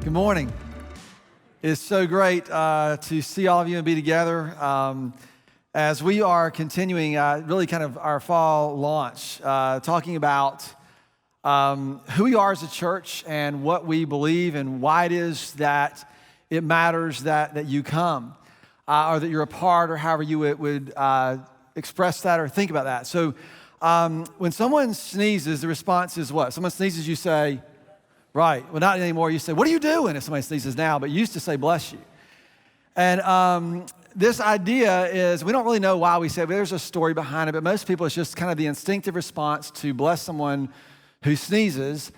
Good morning. It's so great to see all of you and be together as we are continuing really kind of our fall launch, talking about who we are as a church and what we believe and why it is that it matters that you come or that you're a part or however you would express that or think about that. So when someone sneezes, the response is what? Someone sneezes, you say, right. Well, not anymore. You say, what are you doing if somebody sneezes now? But you used to say, bless you. And this idea is, we don't really know why we say it, but there's a story behind it. But most people, it's just kind of the instinctive response to bless someone who sneezes.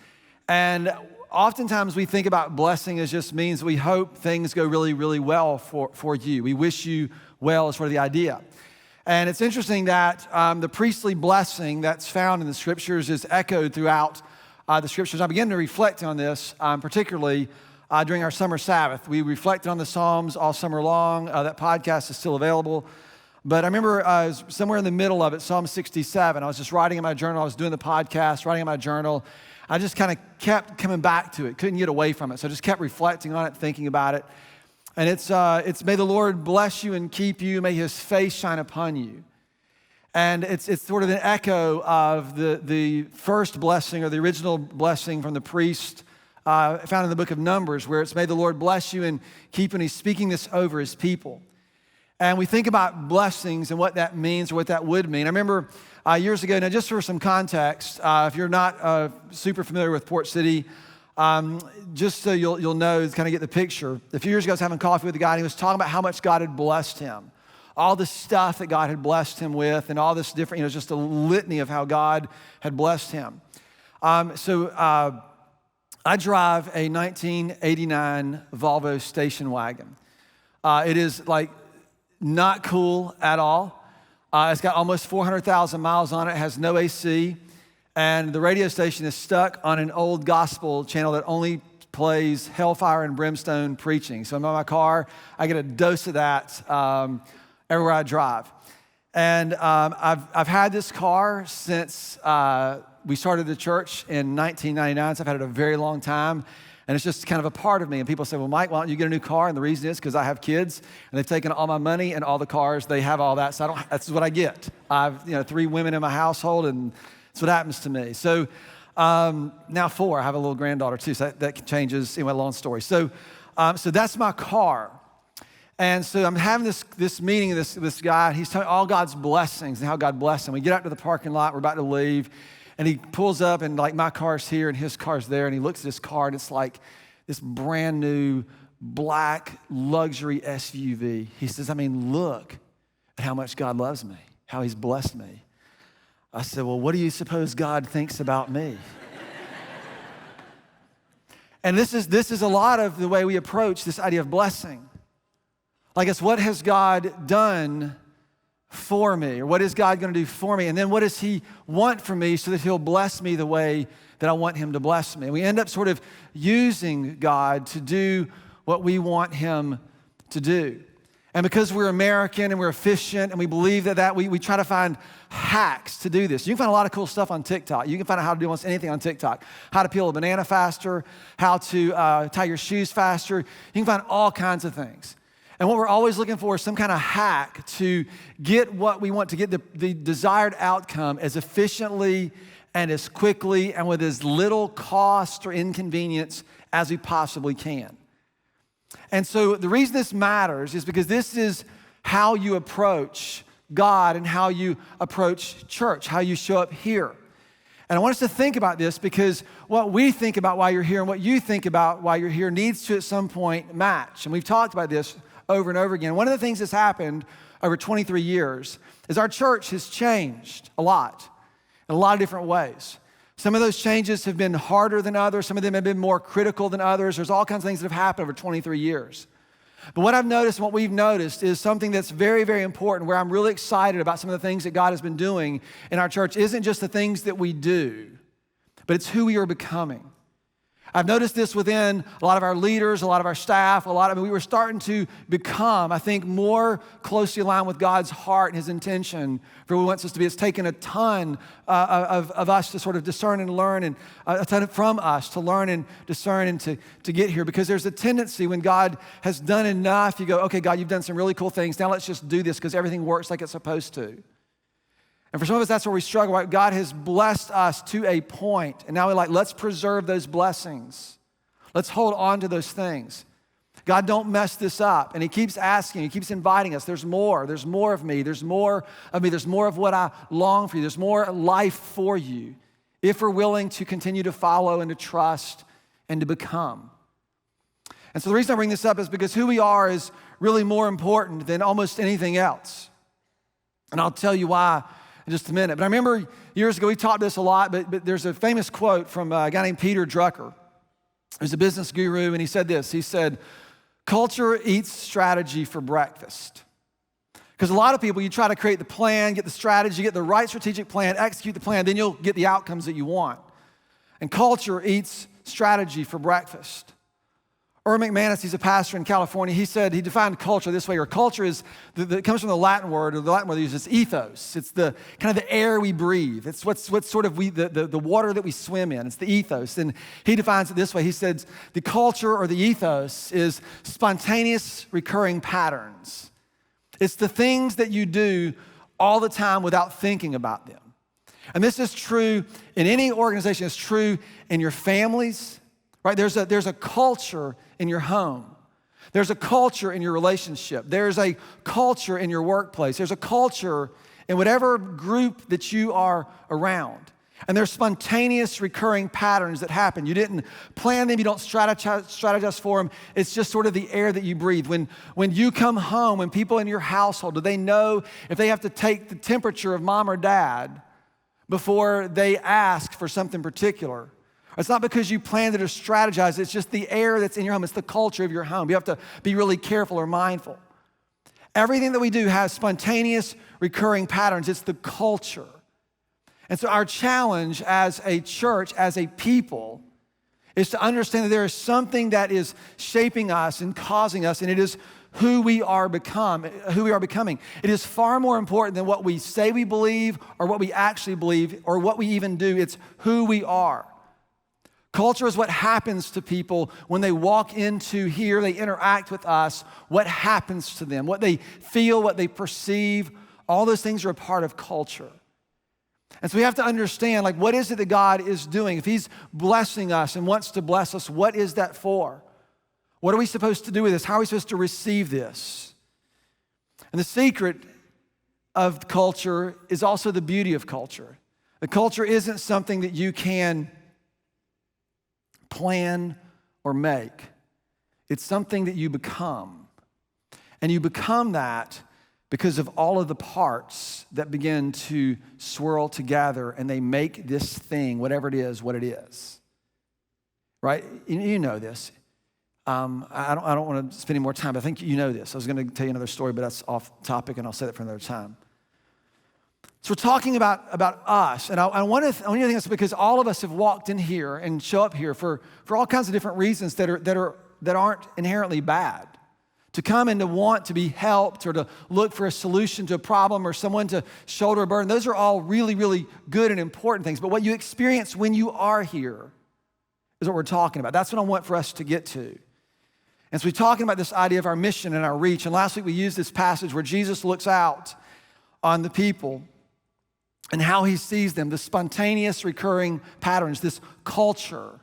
And oftentimes we think about blessing as just means we hope things go really, really well for you. We wish you well is sort of the idea. And it's interesting that the priestly blessing that's found in the scriptures is echoed throughout the scriptures. I began to reflect on this, particularly during our summer Sabbath. We reflected on the Psalms all summer long. That podcast is still available. But I remember somewhere in the middle of it, Psalm 67, I was just writing in my journal. I was doing the podcast, writing in my journal. I just kind of kept coming back to it, couldn't get away from it. So I just kept reflecting on it, thinking about it. And it's may the Lord bless you and keep you, may his face shine upon you. And it's sort of an echo of the first blessing or the original blessing from the priest found in the book of Numbers, where it's may the Lord bless you and keep you, and he's speaking this over his people. And we think about blessings and what that means or what that would mean. I remember years ago, now just for some context, if you're not super familiar with Port City, just so you'll know, kind of get the picture. A few years ago, I was having coffee with a guy, and he was talking about how much God had blessed him. All the stuff that God had blessed him with and all this different, just a litany of how God had blessed him. So I drive a 1989 Volvo station wagon. It is like not cool at all. It's got almost 400,000 miles on it. It has no AC. And the radio station is stuck on an old gospel channel that only plays hellfire and brimstone preaching. So I'm in my car. I get a dose of that everywhere I drive. And I've had this car since we started the church in 1999, so I've had it a very long time. And it's just kind of a part of me. And people say, well, Mike, why don't you get a new car? And the reason is because I have kids, and they've taken all my money and all the cars. They have all that, so that's what I get. I've 3 women in my household, and that's what happens to me. So now 4. I have a little granddaughter too, so that changes. Anyway, long story. So that's my car. And so I'm having this meeting with this guy. He's telling me all God's blessings and how God blessed him. We get out to the parking lot. We're about to leave. And he pulls up, and like my car's here and his car's there. And he looks at his car, and it's like this brand new black luxury SUV. He says, look at how much God loves me, how he's blessed me. I said, well, what do you suppose God thinks about me? And this is a lot of the way we approach this idea of blessing. Like, it's what has God done for me? Or what is God going to do for me? And then what does he want from me so that he'll bless me the way that I want him to bless me? And we end up sort of using God to do what we want him to do. And because we're American and we're efficient and we believe that we try to find hacks to do this. You can find a lot of cool stuff on TikTok. You can find out how to do almost anything on TikTok. How to peel a banana faster, how to tie your shoes faster. You can find all kinds of things. And what we're always looking for is some kind of hack to get what we want, to get the desired outcome as efficiently and as quickly and with as little cost or inconvenience as we possibly can. And so the reason this matters is because this is how you approach God and how you approach church, how you show up here. And I want us to think about this because what we think about why you're here and what you think about why you're here needs to at some point match. And we've talked about this over and over again. One of the things that's happened over 23 years is our church has changed a lot in a lot of different ways. Some of those changes have been harder than others. Some of them have been more critical than others. There's all kinds of things that have happened over 23 years. But what I've noticed and what we've noticed is something that's very, very important, where I'm really excited about some of the things that God has been doing in our church isn't just the things that we do, but it's who we are becoming. I've noticed this within a lot of our leaders, a lot of our staff, we were starting to become, I think, more closely aligned with God's heart and his intention for what he wants us to be. It's taken a ton of us to sort of discern and learn, and a ton from us to learn and discern and to get here, because there's a tendency when God has done enough, you go, okay, God, you've done some really cool things. Now let's just do this because everything works like it's supposed to. And for some of us, that's where we struggle, right? God has blessed us to a point, and now we're like, let's preserve those blessings. Let's hold on to those things. God, don't mess this up. And he keeps asking, he keeps inviting us. There's more of me. There's more of me. There's more of what I long for you. There's more life for you if we're willing to continue to follow and to trust and to become. And so the reason I bring this up is because who we are is really more important than almost anything else. And I'll tell you why in just a minute. But I remember years ago, we taught this a lot, but there's a famous quote from a guy named Peter Drucker, who's a business guru, and he said this. He said, "Culture eats strategy for breakfast." Because a lot of people, you try to create the plan, get the strategy, get the right strategic plan, execute the plan, then you'll get the outcomes that you want. And culture eats strategy for breakfast. Earl McManus, he's a pastor in California, he said, he defined culture this way, or culture is, it comes from the Latin word, or the Latin word they use, it's ethos. It's the kind of the air we breathe. It's what's sort of the water that we swim in. It's the ethos. And he defines it this way. He said, the culture or the ethos is spontaneous recurring patterns. It's the things that you do all the time without thinking about them. And this is true in any organization. It's true in your families, right? There's a culture in your home. There's a culture in your relationship. There's a culture in your workplace. There's a culture in whatever group that you are around. And there's spontaneous recurring patterns that happen. You didn't plan them. You don't strategize for them. It's just sort of the air that you breathe. When you come home, when people in your household, do they know if they have to take the temperature of mom or dad before they ask for something particular? It's not because you planned it or strategized. It's just the air that's in your home. It's the culture of your home. You have to be really careful or mindful. Everything that we do has spontaneous recurring patterns. It's the culture. And so our challenge as a church, as a people, is to understand that there is something that is shaping us and causing us, and it is who we are becoming. It is far more important than what we say we believe or what we actually believe or what we even do. It's who we are. Culture is what happens to people when they walk into here, they interact with us, what happens to them, what they feel, what they perceive. All those things are a part of culture. And so we have to understand, like, what is it that God is doing? If he's blessing us and wants to bless us, what is that for? What are we supposed to do with this? How are we supposed to receive this? And the secret of culture is also the beauty of culture. The culture isn't something that you can plan or make. It's something that you become. And you become that because of all of the parts that begin to swirl together and they make this thing, whatever it is, what it is. Right? You know this. I don't want to spend any more time, but I think you know this. I was going to tell you another story, but that's off topic, and I'll say that for another time. So we're talking about us, and I want to think that's because all of us have walked in here and show up here for all kinds of different reasons that aren't inherently bad. To come and to want to be helped or to look for a solution to a problem or someone to shoulder a burden, those are all really, really good and important things. But what you experience when you are here is what we're talking about. That's what I want for us to get to. And so we're talking about this idea of our mission and our reach. And last week we used this passage where Jesus looks out on the people and how he sees them, the spontaneous recurring patterns, this culture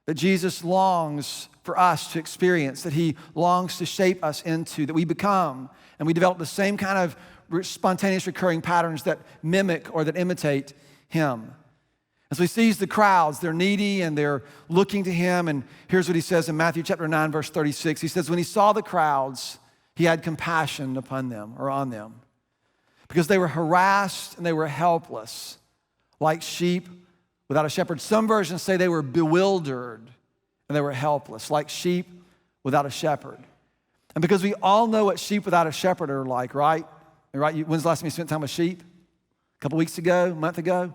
that Jesus longs for us to experience, that he longs to shape us into, that we become, and we develop the same kind of spontaneous recurring patterns that mimic or that imitate him. And so he sees the crowds, they're needy and they're looking to him, and here's what he says in Matthew chapter 9, verse 36. He says, when he saw the crowds, he had compassion upon them or on them, because they were harassed and they were helpless, like sheep without a shepherd. Some versions say they were bewildered and they were helpless, like sheep without a shepherd. And because we all know what sheep without a shepherd are like, right? Right? When's the last time you spent time with sheep? A couple weeks ago, a month ago?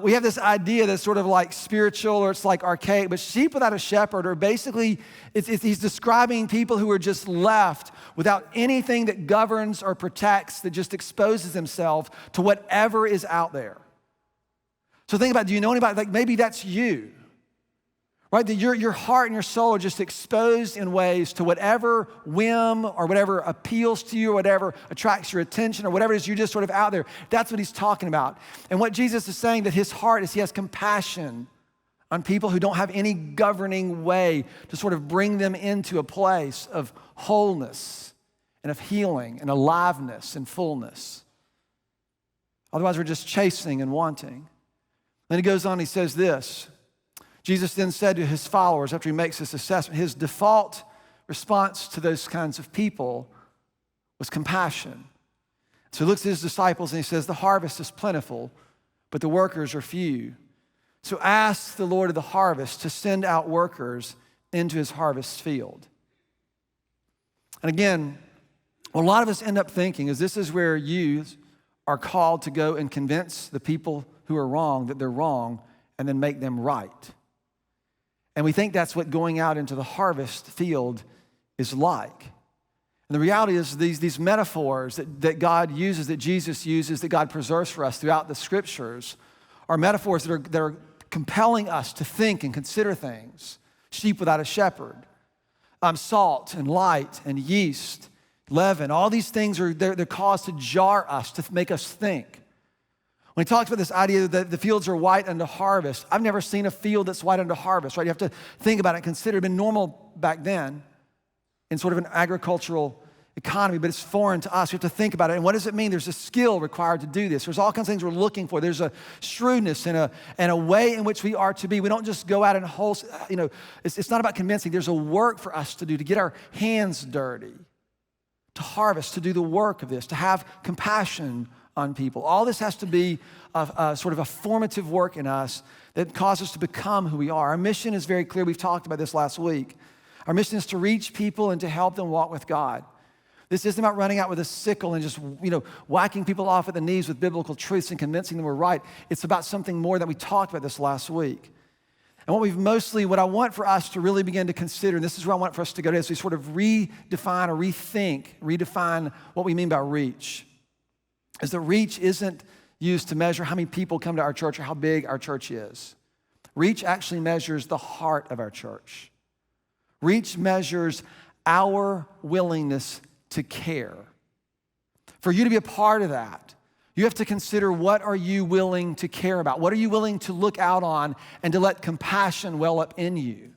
We have this idea that's sort of like spiritual or it's like archaic, but sheep without a shepherd are basically, he's describing people who are just left without anything that governs or protects, that just exposes themselves to whatever is out there. So think about, do you know anybody, like maybe that's you, right? That your heart and your soul are just exposed in ways to whatever whim or whatever appeals to you or whatever attracts your attention or whatever it is, you're just sort of out there. That's what he's talking about. And what Jesus is saying, that his heart is he has compassion on people who don't have any governing way to sort of bring them into a place of wholeness and of healing and aliveness and fullness. Otherwise, we're just chasing and wanting. Then he goes on, he says this. Jesus then said to his followers, after he makes this assessment, his default response to those kinds of people was compassion. So he looks at his disciples and he says, the harvest is plentiful, but the workers are few. So ask the Lord of the harvest to send out workers into his harvest field. And again, what a lot of us end up thinking is this is where you are called to go and convince the people who are wrong that they're wrong and then make them right. And we think that's what going out into the harvest field is like. And the reality is these metaphors that God uses, that Jesus uses, that God preserves for us throughout the scriptures are metaphors that are compelling us to think and consider things. Sheep without a shepherd, salt and light and yeast, leaven, all these things they're caused to jar us, to make us think. When he talks about this idea that the fields are white unto harvest, I've never seen a field that's white unto harvest, right? You have to think about it, consider it. It'd been normal back then in sort of an agricultural economy, but it's foreign to us. We have to think about it. And what does it mean? There's a skill required to do this. There's all kinds of things we're looking for. There's a shrewdness and a way in which we are to be. We don't just go out and it's not about convincing. There's a work for us to do, to get our hands dirty, to harvest, to do the work of this, to have compassion on people. All this has to be a sort of a formative work in us that causes us to become who we are. Our mission is very clear. We've talked about this last week. Our mission is to reach people and to help them walk with God. This isn't about running out with a sickle and just, whacking people off at the knees with biblical truths and convincing them we're right. It's about something more that we talked about this last week. And what I want for us to really begin to consider, and this is where I want for us to go to, is we sort of redefine what we mean by reach. Is that reach isn't used to measure how many people come to our church or how big our church is. Reach actually measures the heart of our church. Reach measures our willingness to care. For you to be a part of that, you have to consider, what are you willing to care about? What are you willing to look out on and to let compassion well up in you?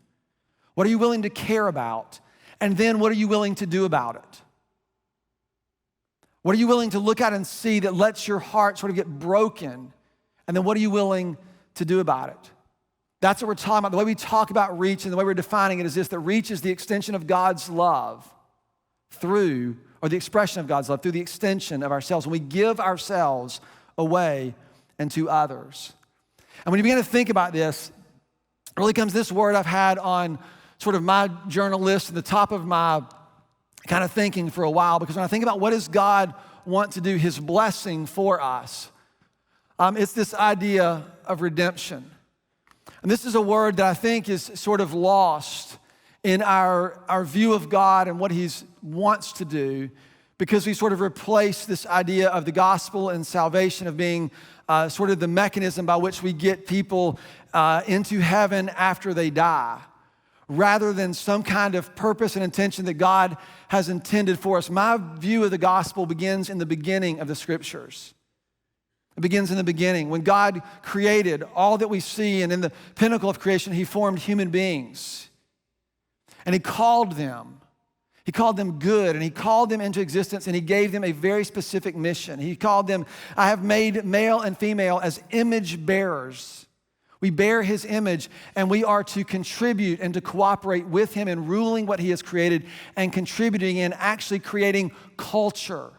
What are you willing to care about? And then what are you willing to do about it? What are you willing to look at and see that lets your heart sort of get broken? And then what are you willing to do about it? That's what we're talking about. The way we talk about reach and the way we're defining it is this, that reach is the extension of God's love the expression of God's love through the extension of ourselves. When we give ourselves away and to others. And when you begin to think about this, it really comes this word I've had on sort of my journal list at the top of my kind of thinking for a while, because when I think about what does God want to do, his blessing for us, it's this idea of redemption. And this is a word that I think is sort of lost in our view of God and what he wants to do, because we sort of replace this idea of the gospel and salvation of being sort of the mechanism by which we get people into heaven after they die, rather than some kind of purpose and intention that God has intended for us. My view of the gospel begins in the beginning of the scriptures. It begins in the beginning. When God created all that we see, and in the pinnacle of creation, he formed human beings. And he called them. He called them good, and he called them into existence, and he gave them a very specific mission. He called them, I have made male and female as image bearers. We bear his image, and we are to contribute and to cooperate with him in ruling what he has created and contributing in actually creating culture.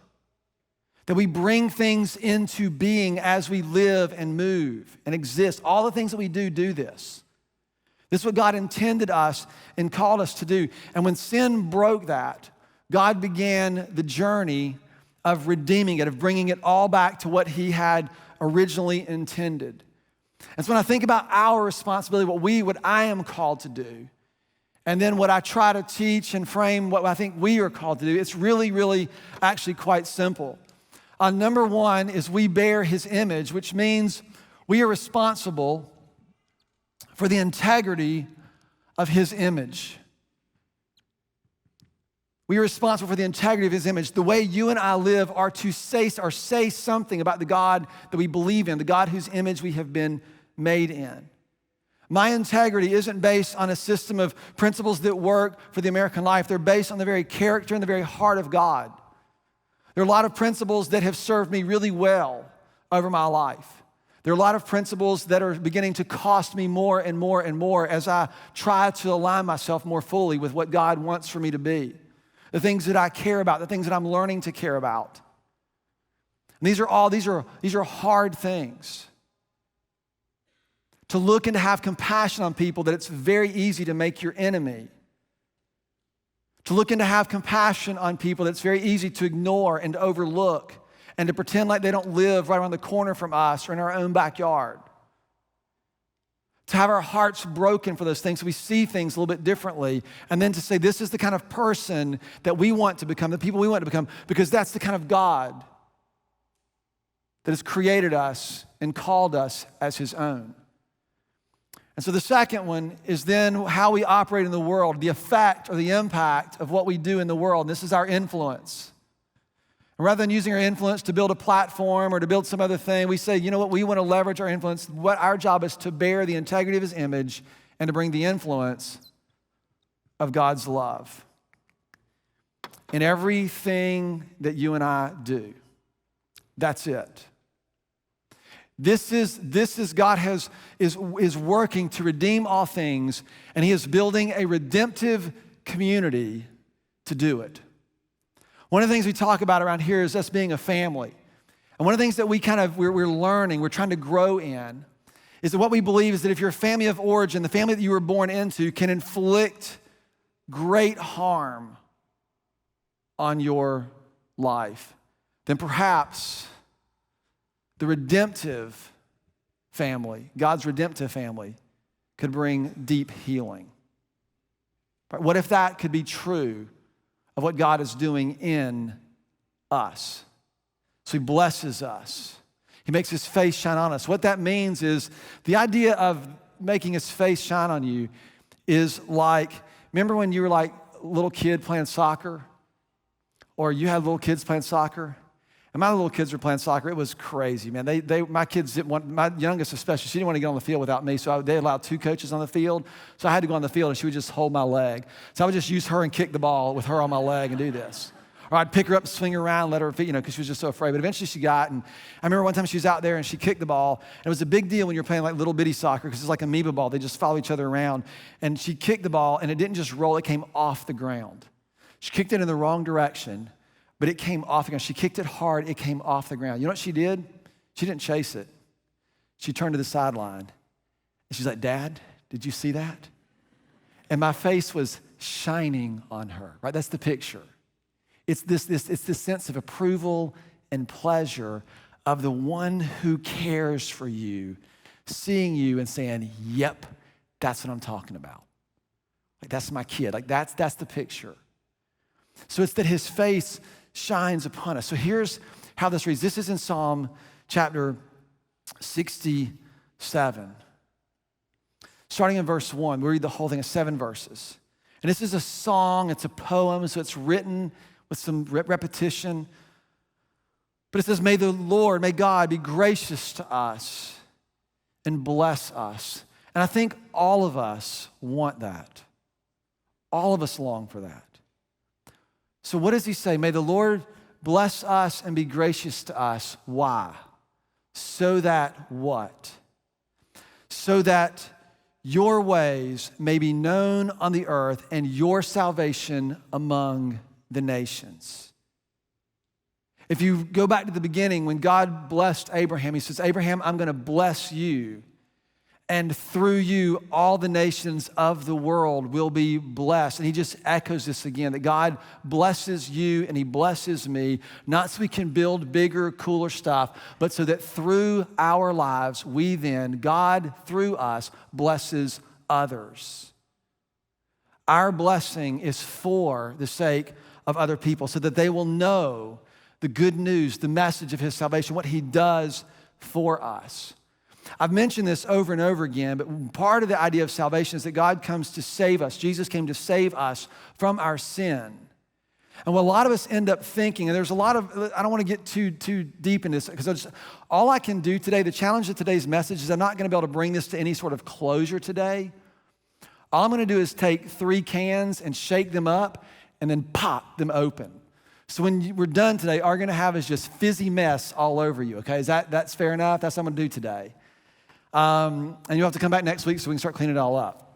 That we bring things into being as we live and move and exist. All the things that we do this. This is what God intended us and called us to do. And when sin broke that, God began the journey of redeeming it, of bringing it all back to what he had originally intended. And so when I think about our responsibility, what I am called to do, and then what I try to teach and frame what I think we are called to do, it's really, really actually quite simple. Number one is we bear his image, which means we are responsible for the integrity of his image. We are responsible for the integrity of his image. The way you and I live are to say something about the God that we believe in, the God whose image we have been made in. My integrity isn't based on a system of principles that work for the American life. They're based on the very character and the very heart of God. There are a lot of principles that have served me really well over my life. There are a lot of principles that are beginning to cost me more and more and more as I try to align myself more fully with what God wants for me to be. The things that I care about, the things that I'm learning to care about. And these are hard things. To look and to have compassion on people that it's very easy to make your enemy. To look and to have compassion on people that's very easy to ignore and to overlook and to pretend like they don't live right around the corner from us or in our own backyard. To have our hearts broken for those things so we see things a little bit differently, and then to say this is the kind of person that we want to become, the people we want to become, because that's the kind of God that has created us and called us as his own. And so the second one is then how we operate in the world, the effect or the impact of what we do in the world. And this is our influence. And rather than using our influence to build a platform or to build some other thing, we say, you know what, we want to leverage our influence. What our job is to bear the integrity of his image and to bring the influence of God's love in everything that you and I do. That's it. This is God is working to redeem all things, and he is building a redemptive community to do it. One of the things we talk about around here is us being a family. And one of the things that we're learning, we're trying to grow in, is that what we believe is that if you're a family of origin, the family that you were born into can inflict great harm on your life, then perhaps the redemptive family, God's redemptive family, could bring deep healing. But what if that could be true of what God is doing in us? So he blesses us. He makes his face shine on us. What that means is the idea of making his face shine on you is like, remember when you were like a little kid playing soccer? Or you had little kids playing soccer? And my little kids were playing soccer. It was crazy, man. My kids didn't want, my youngest especially, she didn't want to get on the field without me, so they allowed 2 coaches on the field. So I had to go on the field, and she would just hold my leg. So I would just use her and kick the ball with her on my leg and do this. Or I'd pick her up, swing her around, let her feet, because she was just so afraid. But eventually she got, and I remember one time she was out there, and she kicked the ball. And it was a big deal when you're playing like little bitty soccer, because it's like amoeba ball. They just follow each other around. And she kicked the ball, and it didn't just roll. It came off the ground. She kicked it in the wrong direction. But it came off the ground. She kicked it hard. It came off the ground. You know what she did? She didn't chase it. She turned to the sideline. And she's like, Dad, did you see that? And my face was shining on her, right? That's the picture. It's this sense of approval and pleasure of the one who cares for you, seeing you and saying, yep, that's what I'm talking about. Like, that's my kid. Like, that's the picture. So it's that his face shines upon us. So here's how this reads. This is in Psalm chapter 67. Starting in verse 1, we read the whole thing. It's 7 verses. And this is a song, it's a poem, so it's written with some repetition. But it says, may God be gracious to us and bless us. And I think all of us want that. All of us long for that. So what does he say? May the Lord bless us and be gracious to us. Why? So that what? So that your ways may be known on the earth and your salvation among the nations. If you go back to the beginning, when God blessed Abraham, he says, Abraham, I'm going to bless you. And through you, all the nations of the world will be blessed. And he just echoes this again, that God blesses you and he blesses me, not so we can build bigger, cooler stuff, but so that through our lives, we then, God through us, blesses others. Our blessing is for the sake of other people, so that they will know the good news, the message of his salvation, what he does for us. I've mentioned this over and over again, but part of the idea of salvation is that God comes to save us. Jesus came to save us from our sin. And what a lot of us end up thinking, and there's a lot of, I don't want to get too deep in this, because all I can do today, the challenge of today's message is I'm not going to be able to bring this to any sort of closure today. All I'm going to do is take 3 cans and shake them up and then pop them open. So when we're done today, all you're going to have is just fizzy mess all over you, okay? That's fair enough? That's what I'm going to do today. And you'll have to come back next week so we can start cleaning it all up.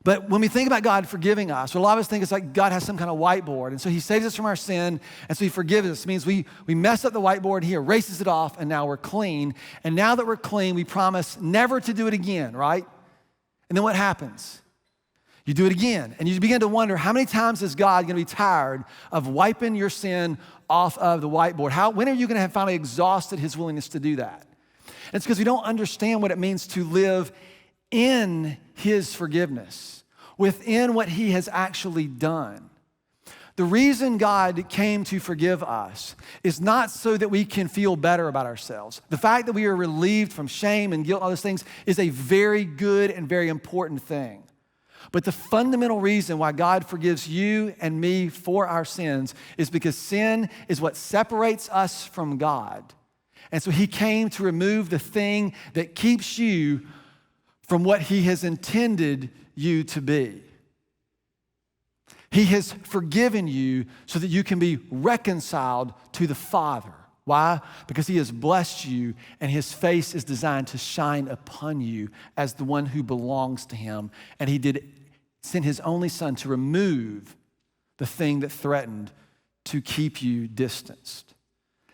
But when we think about God forgiving us, what a lot of us think it's like God has some kind of whiteboard. And so he saves us from our sin, and so he forgives us. It means we mess up the whiteboard, he erases it off, and now we're clean. And now that we're clean, we promise never to do it again, right? And then what happens? You do it again, and you begin to wonder, how many times is God going to be tired of wiping your sin off of the whiteboard? When are you going to have finally exhausted his willingness to do that? And it's because we don't understand what it means to live in his forgiveness, within what he has actually done. The reason God came to forgive us is not so that we can feel better about ourselves. The fact that we are relieved from shame and guilt and all those things is a very good and very important thing. But the fundamental reason why God forgives you and me for our sins is because sin is what separates us from God. And so he came to remove the thing that keeps you from what he has intended you to be. He has forgiven you so that you can be reconciled to the Father. Why? Because he has blessed you, and his face is designed to shine upon you as the one who belongs to him. And he did send his only son to remove the thing that threatened to keep you distanced.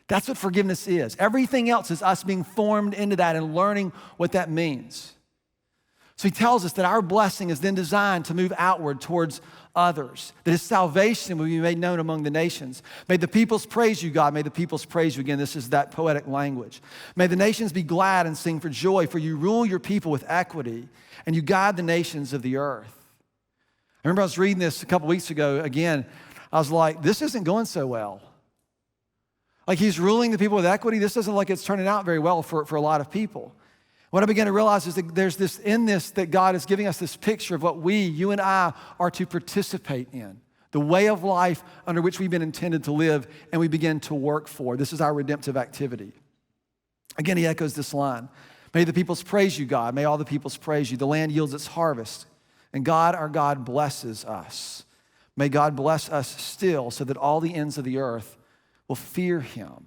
That's what forgiveness is. Everything else is us being formed into that and learning what that means. So he tells us that our blessing is then designed to move outward towards others, that his salvation will be made known among the nations. May the peoples praise you, God. May the peoples praise you. Again, this is that poetic language. May the nations be glad and sing for joy, for you rule your people with equity, and you guide the nations of the earth. I remember I was reading this a couple weeks ago. Again, I was like, this isn't going so well. Like he's ruling the people with equity. This doesn't look like it's turning out very well for a lot of people. What I began to realize is that there's this in this that God is giving us this picture of what you and I are to participate in. The way of life under which we've been intended to live and we begin to work for. This is our redemptive activity. Again, he echoes this line. May the peoples praise you, God. May all the peoples praise you. The land yields its harvest. And God, our God, blesses us. May God bless us still so that all the ends of the earth will fear him.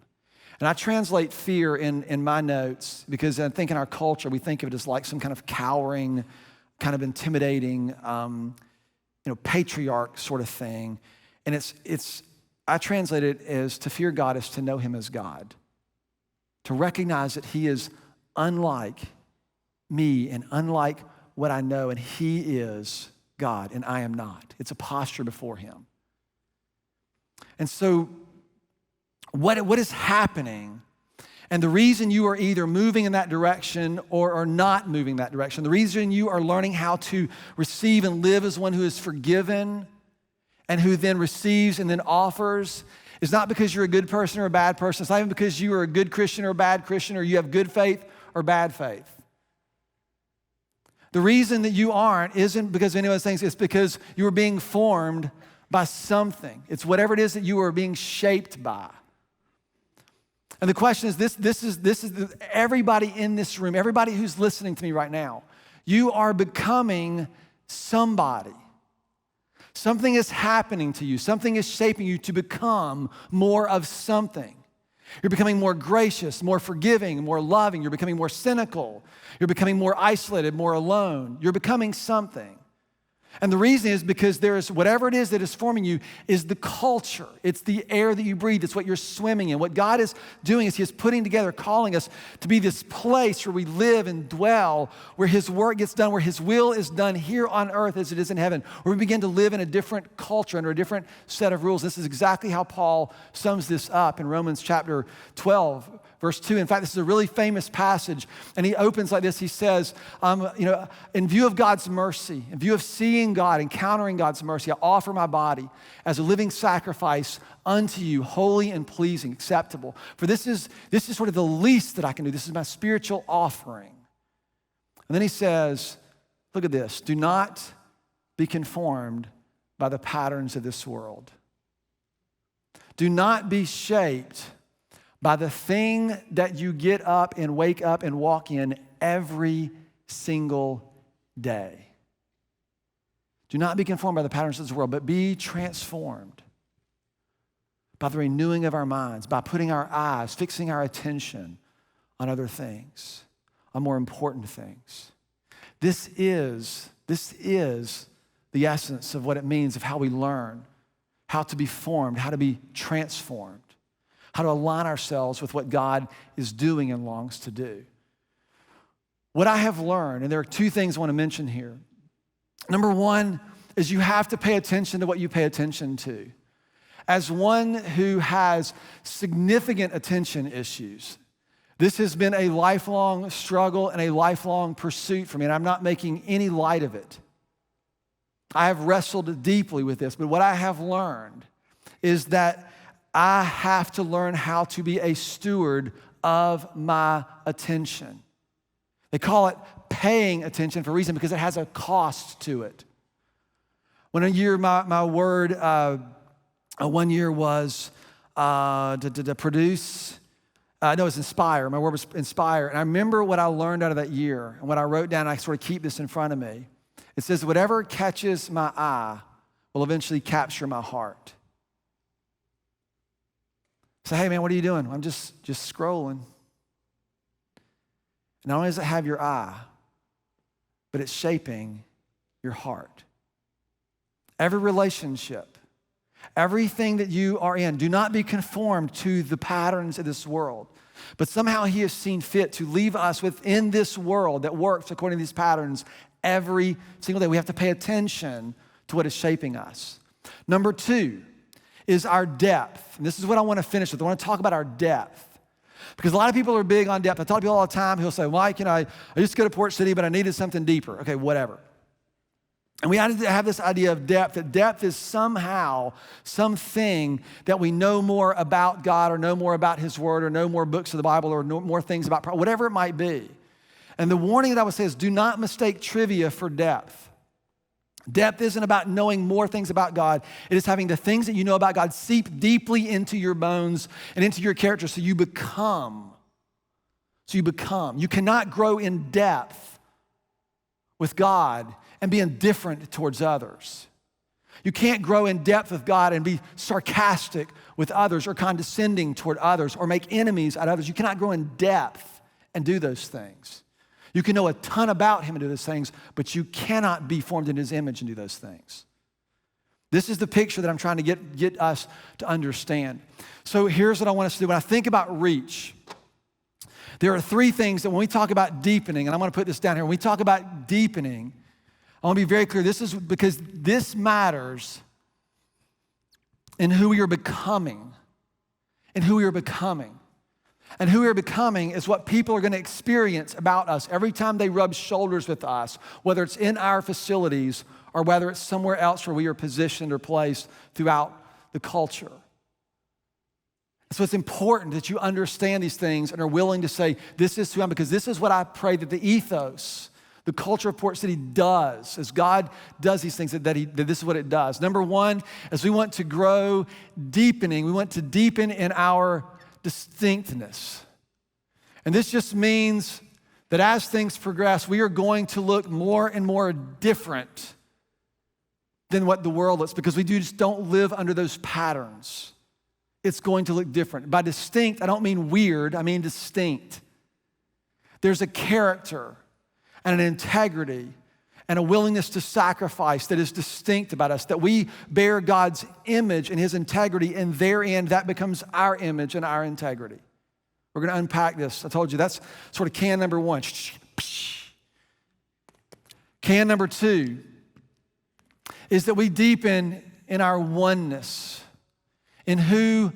And I translate fear in my notes because I think in our culture, we think of it as like some kind of cowering, kind of intimidating, patriarch sort of thing. And I translate it as to fear God is to know him as God. To recognize that he is unlike me and unlike what I know, and he is God and I am not. It's a posture before him. And so what is happening, and the reason you are either moving in that direction or are not moving in that direction, the reason you are learning how to receive and live as one who is forgiven and who then receives and then offers is not because you're a good person or a bad person. It's not even because you are a good Christian or a bad Christian or you have good faith or bad faith. The reason that you aren't isn't because of any of those things. It's because you are being formed by something. It's whatever it is that you are being shaped by. And the question is this is everybody in this room, everybody who's listening to me right now, you are becoming somebody. Something is happening to you. Something is shaping you to become more of something. You're becoming more gracious, more forgiving, more loving. You're becoming more cynical. You're becoming more isolated, more alone. You're becoming something. And the reason is because there is whatever it is that is forming you is the culture. It's the air that you breathe. It's what you're swimming in. What God is doing is he is putting together, calling us to be this place where we live and dwell, where his work gets done, where his will is done here on earth as it is in heaven, where we begin to live in a different culture under a different set of rules. This is exactly how Paul sums this up in Romans chapter 12. Verse 2, in fact, this is a really famous passage, and he opens like this. He says, in view of God's mercy, in view of seeing God, encountering God's mercy, I offer my body as a living sacrifice unto you, holy and pleasing, acceptable. For this is sort of the least that I can do. This is my spiritual offering. And then he says, look at this, do not be conformed by the patterns of this world. Do not be shaped by the thing that you get up and wake up and walk in every single day. Do not be conformed by the patterns of this world, but be transformed by the renewing of our minds, by putting our eyes, fixing our attention on other things, on more important things. This is the essence of what it means of how we learn, how to be formed, how to be transformed, how to align ourselves with what God is doing and longs to do. What I have learned, and there are two things I want to mention here. Number one is you have to pay attention to what you pay attention to. As one who has significant attention issues, this has been a lifelong struggle and a lifelong pursuit for me, and I'm not making any light of it. I have wrestled deeply with this, but what I have learned is that I have to learn how to be a steward of my attention. They call it paying attention for a reason, because it has a cost to it. When a year, my word, one year was to produce, no, it was inspire. My word was inspire. And I remember what I learned out of that year and what I wrote down. I sort of keep this in front of me. It says, whatever catches my eye will eventually capture my heart. So, hey man, what are you doing? I'm just scrolling. Not only does it have your eye, but it's shaping your heart. Every relationship, everything that you are in, do not be conformed to the patterns of this world. But somehow he has seen fit to leave us within this world that works according to these patterns every single day. We have to pay attention to what is shaping us. Number two is our depth. And this is what I want to finish with. I want to talk about our depth. Because a lot of people are big on depth. I talk to people all the time who'll say, Mike, I just go to Port City, but I needed something deeper. Okay, whatever. And we had to have this idea of depth, that depth is somehow something that we know more about God, or know more about his word, or know more books of the Bible, or know more things about, whatever it might be. And the warning that I would say is, do not mistake trivia for depth. Depth isn't about knowing more things about God. It is having the things that you know about God seep deeply into your bones and into your character so you become. You cannot grow in depth with God and be indifferent towards others. You can't grow in depth with God and be sarcastic with others, or condescending toward others, or make enemies out of others. You cannot grow in depth and do those things. You can know a ton about him and do those things, but you cannot be formed in his image and do those things. This is the picture that I'm trying to get us to understand. So here's what I want us to do. When I think about reach, there are three things that when we talk about deepening, and I'm going to put this down here. When we talk about deepening, I want to be very clear. This is because this matters in who we are becoming. And who we are becoming. And who we are becoming is what people are going to experience about us every time they rub shoulders with us, whether it's in our facilities or whether it's somewhere else where we are positioned or placed throughout the culture. So it's important that you understand these things and are willing to say, this is who I am, because this is what I pray that the ethos, the culture of Port City does, as God does these things, that this is what it does. Number one, as we want to grow deepening, we want to deepen in our distinctness. And this just means that as things progress, we are going to look more and more different than what the world looks, because we just don't live under those patterns. It's going to look different. By distinct, I don't mean weird, I mean distinct. There's a character and an integrity and a willingness to sacrifice that is distinct about us, that we bear God's image and his integrity, and therein that becomes our image and our integrity. We're going to unpack this. I told you that's sort of can number one. Can number two is that we deepen in our oneness, in who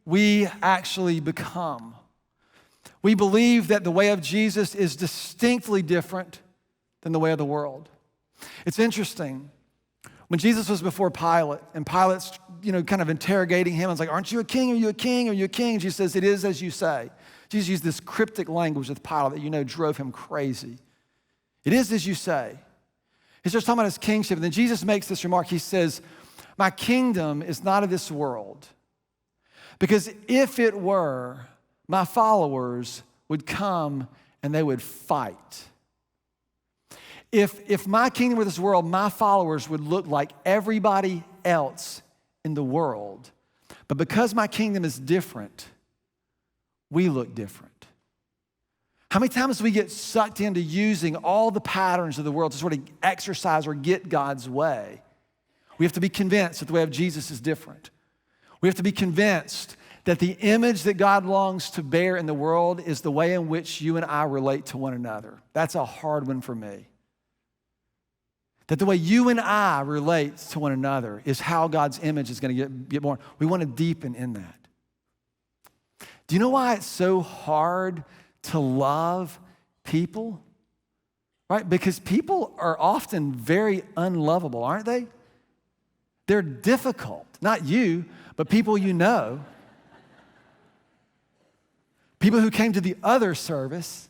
we actually become. We believe that the way of Jesus is distinctly different than the way of the world. It's interesting. When Jesus was before Pilate, and Pilate's, kind of interrogating him, I was like, aren't you a king? Are you a king? Are you a king? And Jesus says, it is as you say. Jesus used this cryptic language with Pilate that drove him crazy. It is as you say. He's just talking about his kingship. And then Jesus makes this remark. He says, my kingdom is not of this world. Because if it were, my followers would come and they would fight. If my kingdom were this world, my followers would look like everybody else in the world. But because my kingdom is different, we look different. How many times do we get sucked into using all the patterns of the world to sort of exercise or get God's way? We have to be convinced that the way of Jesus is different. We have to be convinced that the image that God longs to bear in the world is the way in which you and I relate to one another. That's a hard one for me. That the way you and I relate to one another is how God's image is going to get born. We want to deepen in that. Do you know why it's so hard to love people? Right? Because people are often very unlovable, aren't they? They're difficult. Not you, but people you know. People who came to the other service.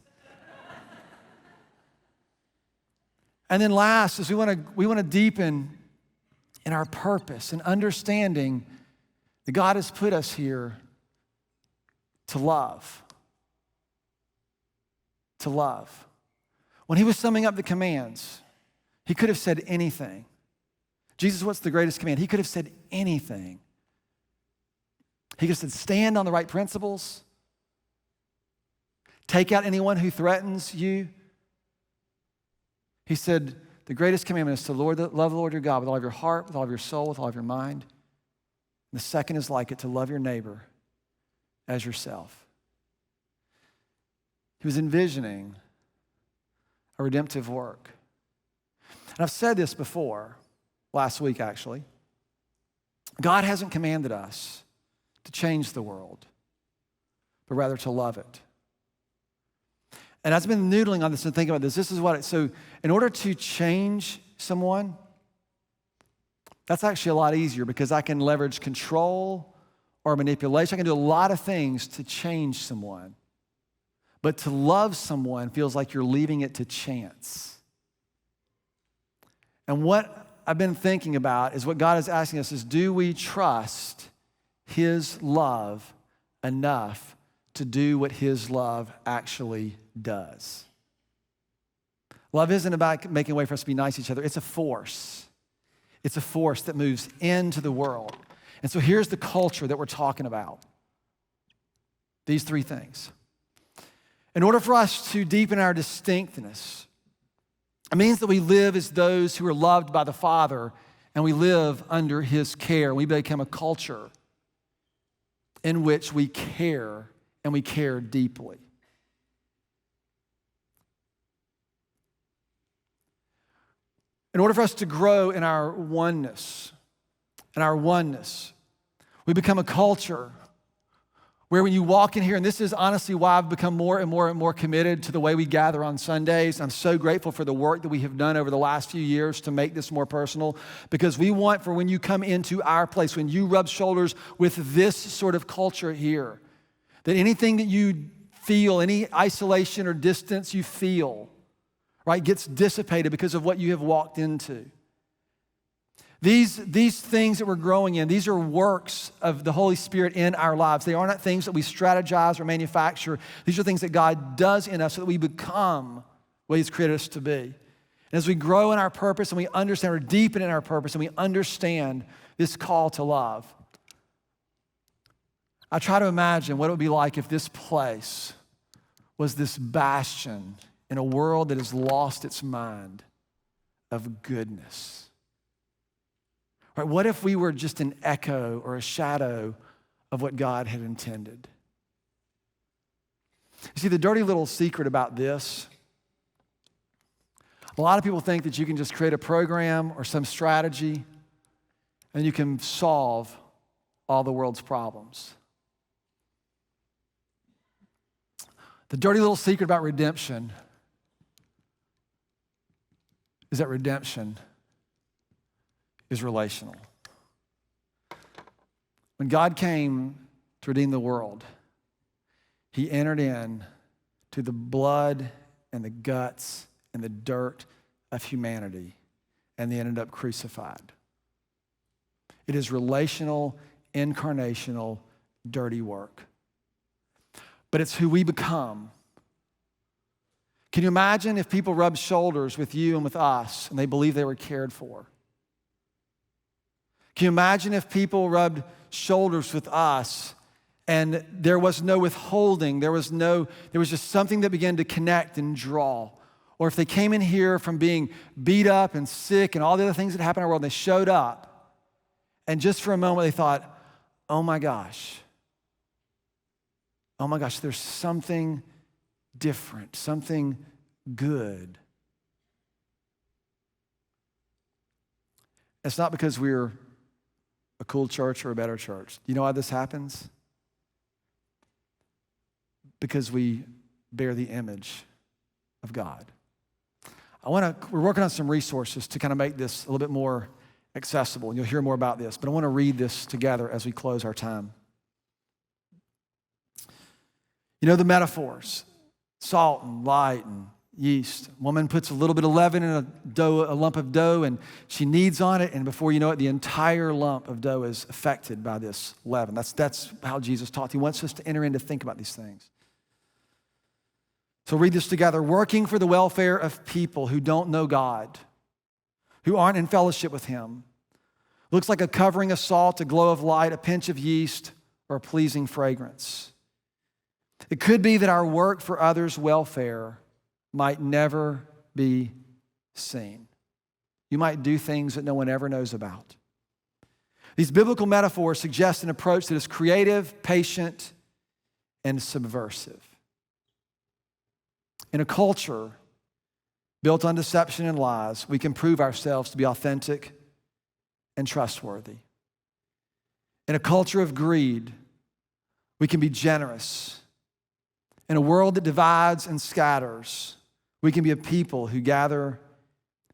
And then last is we want to deepen in our purpose and understanding that God has put us here to love. To love. When he was summing up the commands, he could have said anything. Jesus, what's the greatest command? He could have said anything. He could have said, stand on the right principles. Take out anyone who threatens you. He said, the greatest commandment is to love the Lord your God with all of your heart, with all of your soul, with all of your mind. And the second is like it, to love your neighbor as yourself. He was envisioning a redemptive work. And I've said this before, last week actually. God hasn't commanded us to change the world, but rather to love it. And I've been noodling on this and thinking about this. This is so in order to change someone, that's actually a lot easier because I can leverage control or manipulation. I can do a lot of things to change someone. But to love someone feels like you're leaving it to chance. And what I've been thinking about is what God is asking us is, do we trust his love enough to do what his love actually does? Love isn't about making a way for us to be nice to each other. It's a force. It's a force that moves into the world. And so here's the culture that we're talking about. These three things. In order for us to deepen our distinctness, it means that we live as those who are loved by the Father and we live under his care. We become a culture in which we care and we care deeply. In order for us to grow in our oneness, we become a culture where when you walk in here, and this is honestly why I've become more and more and more committed to the way we gather on Sundays. I'm so grateful for the work that we have done over the last few years to make this more personal, because we want for when you come into our place, when you rub shoulders with this sort of culture here, that anything that you feel, any isolation or distance you feel, right, gets dissipated because of what you have walked into. These things that we're growing in, these are works of the Holy Spirit in our lives. They are not things that we strategize or manufacture. These are things that God does in us so that we become what he's created us to be. And as we grow in our purpose and we understand, or deepen in our purpose and we understand this call to love, I try to imagine what it would be like if this place was this bastion in a world that has lost its mind of goodness? Right? What if we were just an echo or a shadow of what God had intended? You see, the dirty little secret about this, a lot of people think that you can just create a program or some strategy and you can solve all the world's problems. The dirty little secret about redemption is that redemption is relational. When God came to redeem the world, he entered in to the blood and the guts and the dirt of humanity, and they ended up crucified. It is relational, incarnational, dirty work. But it's who we become. Can you imagine if people rubbed shoulders with you and with us and they believed they were cared for? Can you imagine if people rubbed shoulders with us and there was no withholding, there was just something that began to connect and draw? Or if they came in here from being beat up and sick and all the other things that happen in our world, and they showed up, and just for a moment they thought, oh my gosh, there's something different, something good. It's not because we're a cool church or a better church. Do you know why this happens? Because we bear the image of God. We're working on some resources to kind of make this a little bit more accessible, and you'll hear more about this, but I want to read this together as we close our time. You know the metaphors, salt and light and yeast. A woman puts a little bit of leaven in a lump of dough, and she kneads on it, and before you know it, the entire lump of dough is affected by this leaven. That's how Jesus taught. He wants us to enter in to think about these things. So read this together. Working for the welfare of people who don't know God, who aren't in fellowship with him. Looks like a covering of salt, a glow of light, a pinch of yeast, or a pleasing fragrance. It could be that our work for others' welfare might never be seen. You might do things that no one ever knows about. These biblical metaphors suggest an approach that is creative, patient, and subversive. In a culture built on deception and lies, we can prove ourselves to be authentic and trustworthy. In a culture of greed, we can be generous. In a world that divides and scatters, we can be a people who gather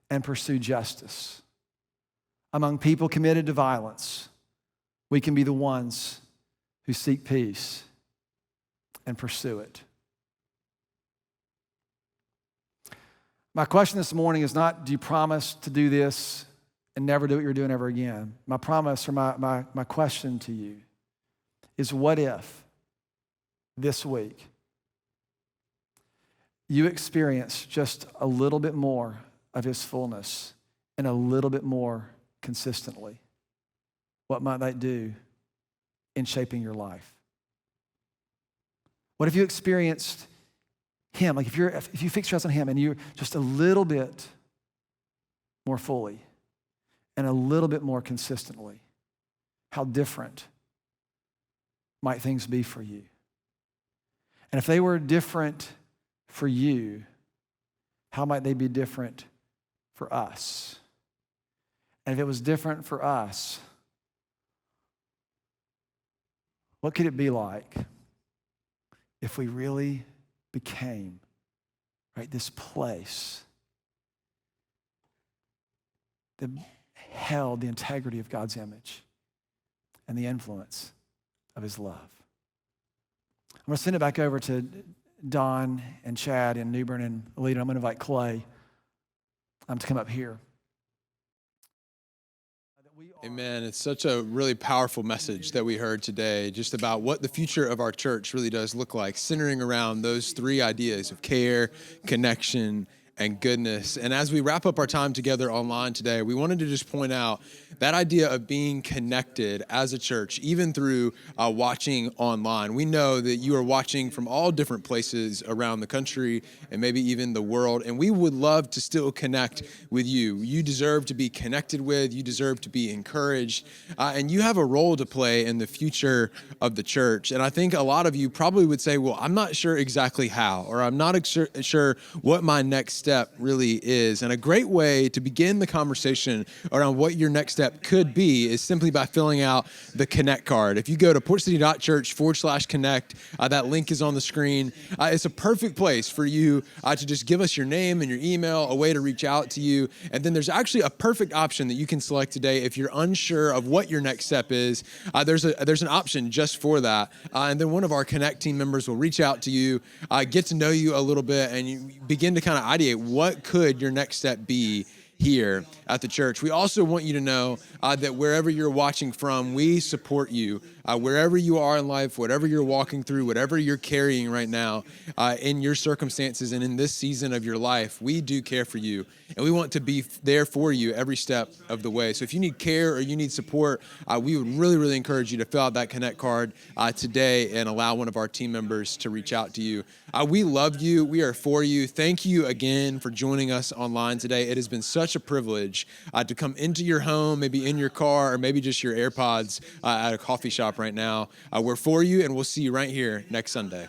and pursue justice. Among people committed to violence, we can be the ones who seek peace and pursue it. My question this morning is not, do you promise to do this and never do what you're doing ever again? My promise or my question to you is, what if this week you experience just a little bit more of his fullness and a little bit more consistently? What might that do in shaping your life? What if you experienced him, like if you fix your eyes on him and you're just a little bit more fully and a little bit more consistently, how different might things be for you? And if they were different for you, how might they be different for us? And if it was different for us, what could it be like if we really became, right, this place that held the integrity of God's image and the influence of his love? I'm going to send it back over to Don and Chad and Newbern and Alita. I'm going to invite Clay to come up here. Amen. It's such a really powerful message that we heard today, just about what the future of our church really does look like, centering around those three ideas of care, connection, and goodness. And as we wrap up our time together online today, we wanted to just point out that idea of being connected as a church, even through watching online. We know that you are watching from all different places around the country and maybe even the world, and we would love to still connect with you. You deserve to be connected with, you deserve to be encouraged, and you have a role to play in the future of the church. And I think a lot of you probably would say, well, I'm not sure exactly how, or I'm not sure what my next step really is. And a great way to begin the conversation around what your next step could be is simply by filling out the Connect card. If you go to portcity.church/connect, that link is on the screen. It's a perfect place for you to just give us your name and your email, a way to reach out to you. And then there's actually a perfect option that you can select today if you're unsure of what your next step is. There's an option just for that. And then one of our Connect team members will reach out to you, get to know you a little bit, and you begin to kind of ideate what could your next step be here at the church. We also want you to know that wherever you're watching from, we support you. Wherever you are in life, whatever you're walking through, whatever you're carrying right now in your circumstances and in this season of your life, we do care for you. And we want to be there for you every step of the way. So if you need care or you need support, we would really, really encourage you to fill out that Connect card today and allow one of our team members to reach out to you. We love you. We are for you. Thank you again for joining us online today. It has been such a privilege to come into your home, maybe in your car, or maybe just your AirPods at a coffee shop right now. We're for you, and we'll see you right here next Sunday.